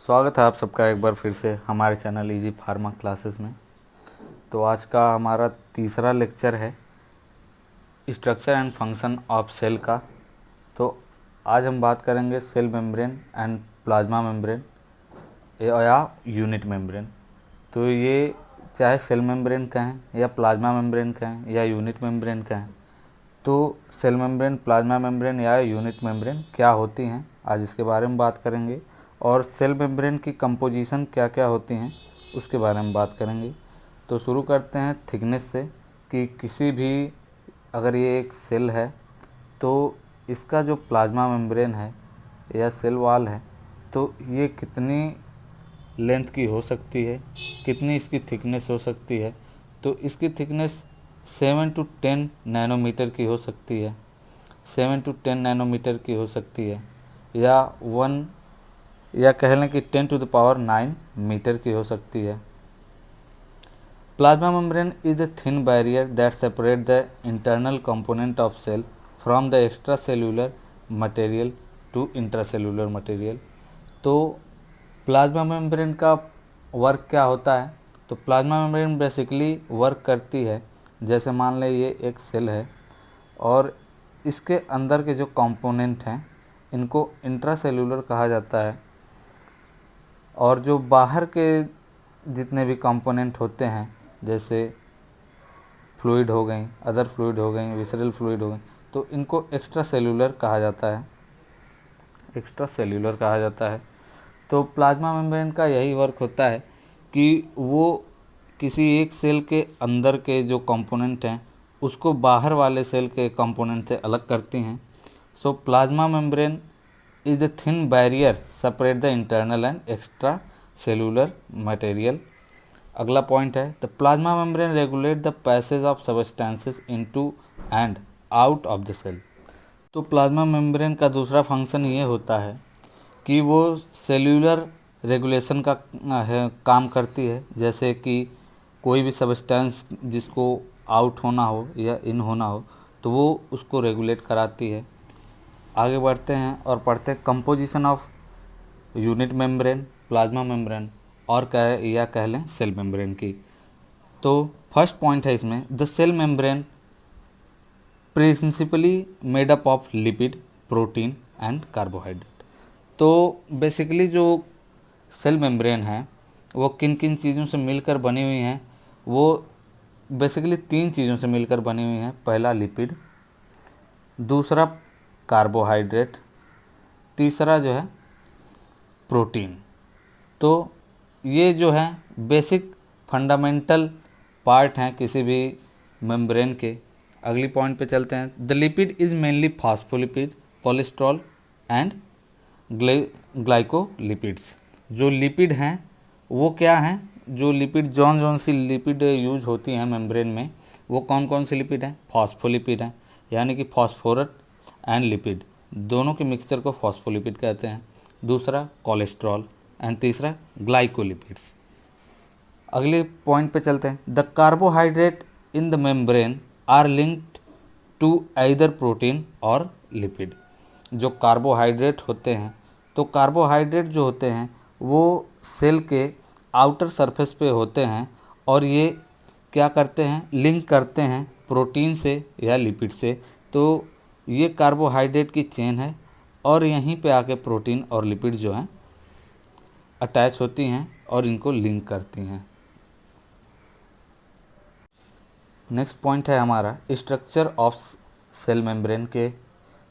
स्वागत है आप सबका एक बार फिर से हमारे चैनल इजी फार्मा क्लासेस में। तो आज का हमारा तीसरा लेक्चर है structure and function of cell का। तो आज हम बात करेंगे cell membrane and plasma membrane या यूनिट मेम्ब्रेन। तो ये चाहे सेल मेम्ब्रेन कहें या प्लाज्मा मेम्ब्रेन कहें या यूनिट मेम्ब्रेन कहें, तो सेल मेम्ब्रेन, प्लाज्मा मेम्ब्रेन या यूनिट मेम्ब्रेन क्या होती हैं, आज इसके बारे में बात करेंगे। और सेल मेम्ब्रेन की कंपोजिशन क्या क्या होती हैं उसके बारे में बात करेंगे। तो शुरू करते हैं थिकनेस से कि किसी भी, अगर ये एक सेल है तो इसका जो प्लाज्मा मेम्ब्रेन है या सेल वॉल है तो ये कितनी लेंथ की हो सकती है, कितनी इसकी थिकनेस हो सकती है। तो इसकी थिकनेस 7 to 10 नैनोमीटर की हो सकती है, 7 to 10 नैनोमीटर की हो सकती है, या कह लें कि 10 to the power 9 मीटर की हो सकती है। Plasma membrane is a thin barrier that separate the internal component of cell from the extracellular material to intracellular material। तो प्लाज्मा मेम्ब्रेन का वर्क क्या होता है? तो प्लाज्मा मेम्ब्रेन बेसिकली वर्क करती है, जैसे मान लें ये एक सेल है और इसके अंदर के जो कंपोनेंट हैं इनको इंट्रासेल्यूलर कहा जाता है, और जो बाहर के जितने भी कंपोनेंट होते हैं जैसे फ्लूइड हो गई, अदर फ्लूइड हो गई, विसरल फ्लूइड हो गई, तो इनको एक्स्ट्रा सेल्यूलर कहा जाता है, एक्स्ट्रा सेल्यूलर कहा जाता है। तो प्लाज्मा मेम्ब्रेन का यही वर्क होता है कि वो किसी एक सेल के अंदर के जो कंपोनेंट हैं उसको बाहर वाले सेल के कंपोनेंट से अलग करती हैं। सो plasma membrane is the thin barrier separate the internal and extra cellular material। अगला पॉइंट है the plasma membrane regulate the passage of substances into and out of the cell. तो प्लाज्मा मेम्ब्रेन का दूसरा function ये होता है कि वो सेल्यूलर रेगुलेशन का काम करती है, जैसे कि कोई भी सबस्टेंस जिसको आउट होना हो या इन होना हो तो वो उसको रेगुलेट कराती है। आगे बढ़ते हैं और पढ़ते हैं composition of unit membrane, plasma membrane और कह लें सेल मेम्ब्रेन की। तो फर्स्ट पॉइंट है इसमें the cell membrane principally made up of lipid, protein and carbohydrate. तो बेसिकली जो सेल मेम्ब्रेन है वो किन किन चीज़ों से मिलकर बनी हुई हैं? वो बेसिकली 3 चीज़ों से मिलकर बनी हुई हैं। पहला लिपिड, दूसरा कार्बोहाइड्रेट, तीसरा जो है प्रोटीन। तो ये जो है बेसिक फंडामेंटल पार्ट हैं किसी भी मेम्ब्रेन के। अगली पॉइंट पे चलते हैं। The lipid is mainly phospholipid, cholesterol and glycolipids. जो लिपिड हैं वो क्या हैं? जो लिपिड जौन सी लिपिड यूज होती हैं मेम्ब्रेन में, वो कौन कौन सी लिपिड हैं? फास्फोलिपिड हैं, यानी कि फॉस्फोरस एंड लिपिड दोनों के मिक्सचर को फॉस्फोलिपिड कहते हैं। दूसरा कोलेस्ट्रॉल एंड तीसरा ग्लाइकोलिपिड्स। अगले पॉइंट पे चलते हैं। The carbohydrate in the membrane are linked to either protein और लिपिड। जो कार्बोहाइड्रेट होते हैं, तो कार्बोहाइड्रेट जो होते हैं वो सेल के आउटर सरफेस पे होते हैं और ये क्या करते हैं? लिंक करते हैं प्रोटीन से या लिपिड से। तो ये कार्बोहाइड्रेट की चेन है और यहीं पे आके प्रोटीन और लिपिड जो हैं अटैच होती हैं और इनको लिंक करती हैं। नेक्स्ट पॉइंट है हमारा स्ट्रक्चर ऑफ सेल मेम्ब्रेन के।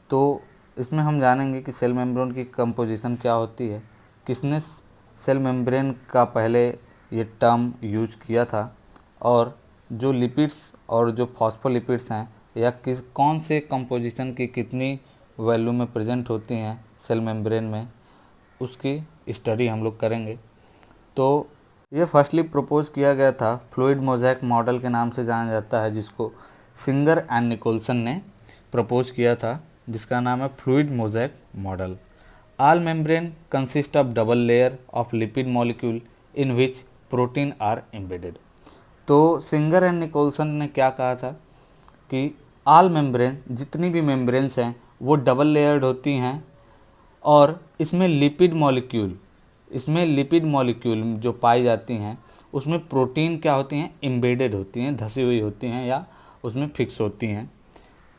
तो इसमें हम जानेंगे कि सेल मेम्ब्रेन की कंपोजिशन क्या होती है, किसने सेल मेम्ब्रेन का पहले ये टर्म यूज किया था, और जो लिपिड्स और जो फॉस्फोलिपिड्स हैं या कौन से कंपोजिशन की कितनी वैल्यू में प्रेजेंट होती हैं सेल मेम्ब्रेन में, उसकी स्टडी हम लोग करेंगे। तो ये फर्स्टली प्रपोज किया गया था, फ्लूइड मोज़ेक मॉडल के नाम से जाना जाता है, जिसको सिंगर एंड निकोलसन ने प्रपोज किया था, जिसका नाम है fluid mosaic model. All membrane consist of double layer of lipid molecule in which protein are embedded. तो सिंगर एंड निकोलसन ने क्या कहा था कि ऑल मेम्ब्रेन, जितनी भी मेम्ब्रेन्स हैं वो डबल लेयर्ड होती हैं और इसमें लिपिड मॉलिक्यूल इसमें लिपिड मॉलिक्यूल जो पाई जाती हैं उसमें प्रोटीन क्या होती हैं, एम्बेडेड होती हैं, धसी हुई होती हैं या उसमें फिक्स होती हैं।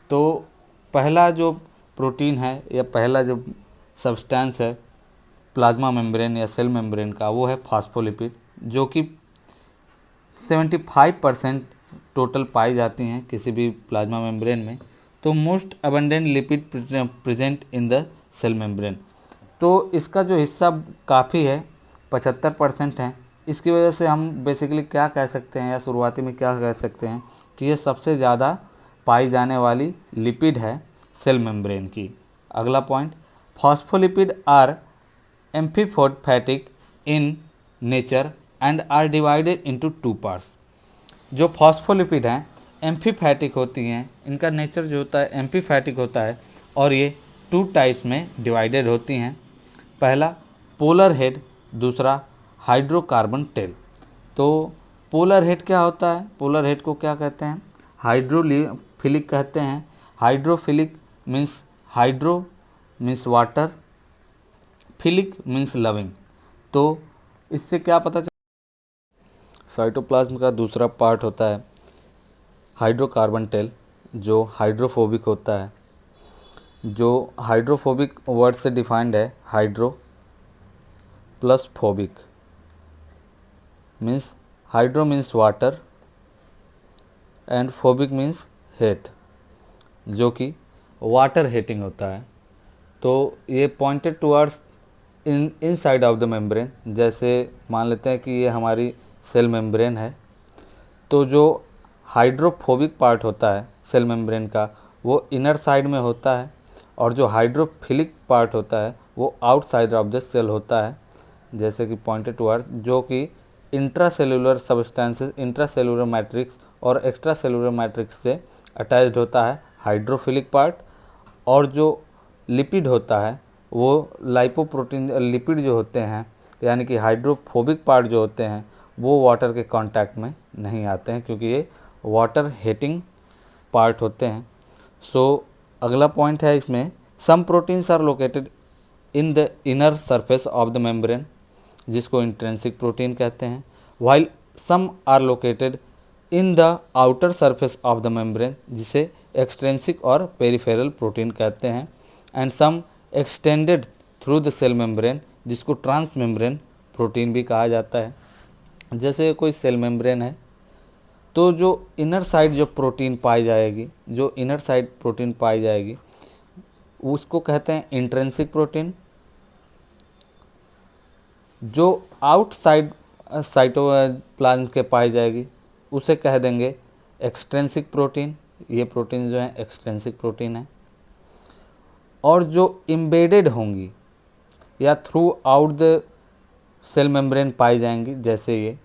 तो पहला जो प्रोटीन है या पहला जो सब्सटेंस है प्लाज्मा मेम्ब्रेन या सेल मेम्ब्रेन का, वो है फास्फोलिपिड, जो कि 75% टोटल पाई जाती हैं किसी भी प्लाज्मा मेम्ब्रेन में। तो most abundant lipid present in the cell membrane. तो इसका जो हिस्सा काफ़ी है, 75% है। इसकी वजह से हम बेसिकली क्या कह सकते हैं या शुरुआती में क्या कह सकते हैं कि ये सबसे ज़्यादा पाई जाने वाली लिपिड है सेल मेम्ब्रेन की। अगला point, phospholipid are amphipathic in nature and are divided into 2 parts. जो फॉस्फोलिपिड हैं एम्फीफैटिक होती हैं, इनका नेचर जो होता है एम्फीफैटिक होता है और ये 2 टाइप्स में डिवाइडेड होती हैं। पहला पोलर हेड, दूसरा हाइड्रोकार्बन टेल। तो पोलर हेड क्या होता है, पोलर हेड को क्या कहते हैं, हाइड्रोफिलिक कहते हैं। Hydrophilic means water, philic means loving. तो इससे क्या पता चलता, साइटोप्लाज्म का दूसरा पार्ट होता है हाइड्रोकार्बन टेल, जो हाइड्रोफोबिक होता है। जो हाइड्रोफोबिक वर्ड से डिफाइंड है, hydro plus phobic means, hydro means water and phobic means hate, जो कि वाटर हेटिंग होता है। तो ये pointed towards in side of the membrane. जैसे मान लेते हैं कि ये हमारी सेल मेम्ब्रेन है, तो जो हाइड्रोफोबिक पार्ट होता है सेल मेम्ब्रेन का वो इनर साइड में होता है, और जो हाइड्रोफिलिक पार्ट होता है वो आउटसाइड ऑफ द सेल होता है। जैसे कि पॉइंटेड टुवर्ड्स, जो कि इंट्रासेलुलर सब्सटेंसेस, इंट्रासेलुलर मैट्रिक्स और एक्स्ट्रा सेलुलर मैट्रिक्स से अटैच्ड होता है हाइड्रोफिलिक पार्ट। और जो लिपिड होता है वो लाइपोप्रोटीन लिपिड जो होते हैं, यानी कि हाइड्रोफोबिक पार्ट जो होते हैं वो वाटर के कांटेक्ट में नहीं आते हैं, क्योंकि ये वाटर हेटिंग पार्ट होते हैं। सो अगला पॉइंट है इसमें, some proteins are located in the inner surface of the membrane, जिसको इंट्रिंसिक प्रोटीन कहते हैं, while some are located in the outer surface of the membrane, जिसे एक्सट्रिंसिक और पेरिफेरल प्रोटीन कहते हैं, and some extended through the cell membrane, जिसको trans membrane protein भी कहा जाता है। जैसे कोई सेल मेम्ब्रेन है तो जो इनर साइड जो प्रोटीन पाई जाएगी, जो इनर साइड प्रोटीन पाई जाएगी उसको कहते हैं इंट्रिंसिक प्रोटीन। जो आउटसाइड साइटोप्लाज्म के पाई जाएगी उसे कह देंगे एक्सट्रिंसिक प्रोटीन। ये प्रोटीन जो है एक्सट्रिंसिक प्रोटीन है। और जो एम्बेडेड होंगी या throughout the cell membrane पाई जाएंगी, जैसे ये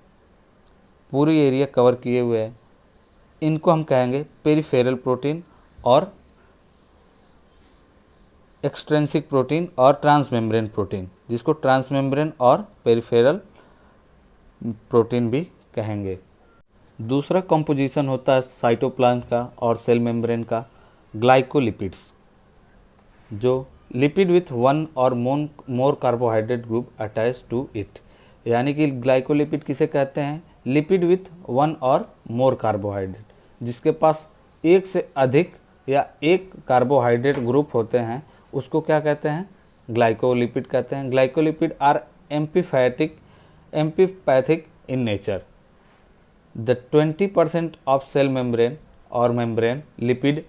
पूरी एरिया कवर किए हुए है, इनको हम कहेंगे पेरिफेरल प्रोटीन और एक्सट्रिंसिक प्रोटीन और ट्रांसमेम्ब्रेन प्रोटीन, जिसको ट्रांसमेम्ब्रेन और पेरिफेरल प्रोटीन भी कहेंगे। दूसरा कंपोजिशन होता है साइटोप्लाज्म का और सेल मेम्ब्रेन का, ग्लाइकोलिपिड्स, जो लिपिड विथ 1 और more carbohydrate group attach to it. यानी कि ग्लाइकोलिपिड किसे कहते हैं, लिपिड विथ 1 और मोर कार्बोहाइड्रेट, जिसके पास एक से अधिक या एक कार्बोहाइड्रेट ग्रुप होते हैं, उसको क्या कहते हैं, ग्लाइकोलिपिड कहते हैं। Glycolipid are amphipathic in nature. The 20% of cell membrane और membrane lipid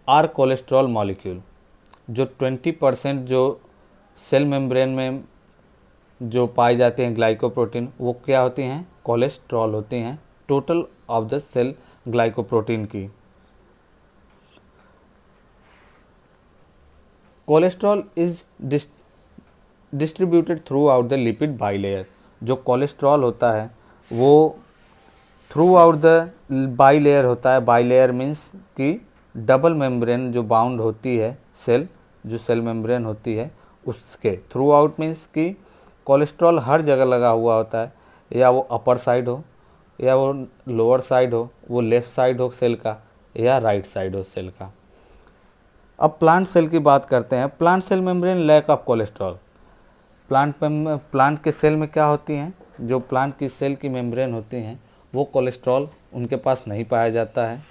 are cholesterol molecule. जो 20% जो सेल मेम्ब्रेन में जो पाई जाते हैं ग्लाइकोप्रोटीन, वो क्या होती हैं, कोलेस्ट्रॉल होती हैं, total of the cell glycoprotein की। Cholesterol is distributed throughout the lipid bilayer. जो कोलेस्ट्रॉल होता है वो थ्रू आउट द बाइलेयर होता है। बाइलेयर मीन्स कि डबल मेम्ब्रेन जो बाउंड होती है सेल, जो सेल मेम्ब्रेन होती है उसके थ्रू आउट, मीन्स कि कोलेस्ट्रॉल हर जगह लगा हुआ होता है, या वो अपर साइड हो या वो लोअर साइड हो, वो लेफ़्ट साइड हो सेल का या राइट साइड हो सेल का। अब प्लांट सेल की बात करते हैं। Plant cell membrane lack of cholesterol. Plant के सेल में क्या होती हैं, जो प्लांट की सेल की मेम्ब्रेन होती हैं वो कोलेस्ट्रॉल उनके पास नहीं पाया जाता है।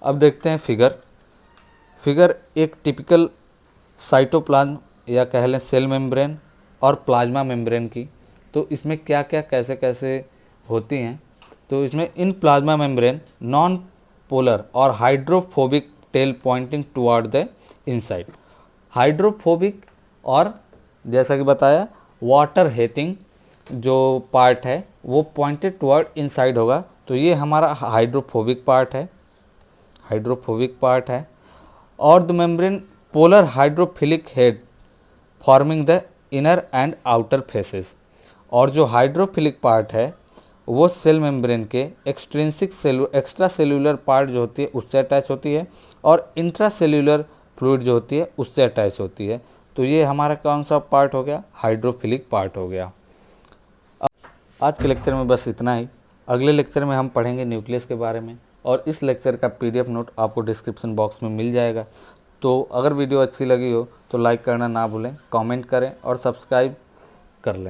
अब देखते हैं फिगर एक टिपिकल साइटोप्लाज्म या कह लें सेल मेम्ब्रेन और प्लाज्मा मेम्ब्रेन की। तो इसमें क्या क्या कैसे कैसे होती हैं। तो इसमें in plasma membrane non polar और hydrophobic tail pointing toward the inside. Hydrophobic और जैसा कि बताया वाटर हेटिंग जो पार्ट है वो पॉइंटेड टुवर्ड इनसाइड होगा, तो ये हमारा हाइड्रोफोबिक पार्ट है। और the membrane polar hydrophilic head forming the inner and outer faces. और जो हाइड्रोफिलिक पार्ट है वो सेल मेम्ब्रेन के एक्स्ट्रा सेल्यूलर पार्ट जो होती है उससे अटैच होती है और इंट्रा सेल्यूलर फ्लूइड जो होती है उससे अटैच होती है। तो ये हमारा कौन सा पार्ट हो गया, हाइड्रोफिलिक पार्ट हो गया। आज के लेक्चर में बस इतना ही। अगले लेक्चर में हम पढ़ेंगे न्यूक्लियस के बारे में और इस लेक्चर का PDF नोट आपको डिस्क्रिप्शन बॉक्स में मिल जाएगा। तो अगर वीडियो अच्छी लगी हो तो लाइक करना ना भूलें, कमेंट करें और सब्सक्राइब कर लें।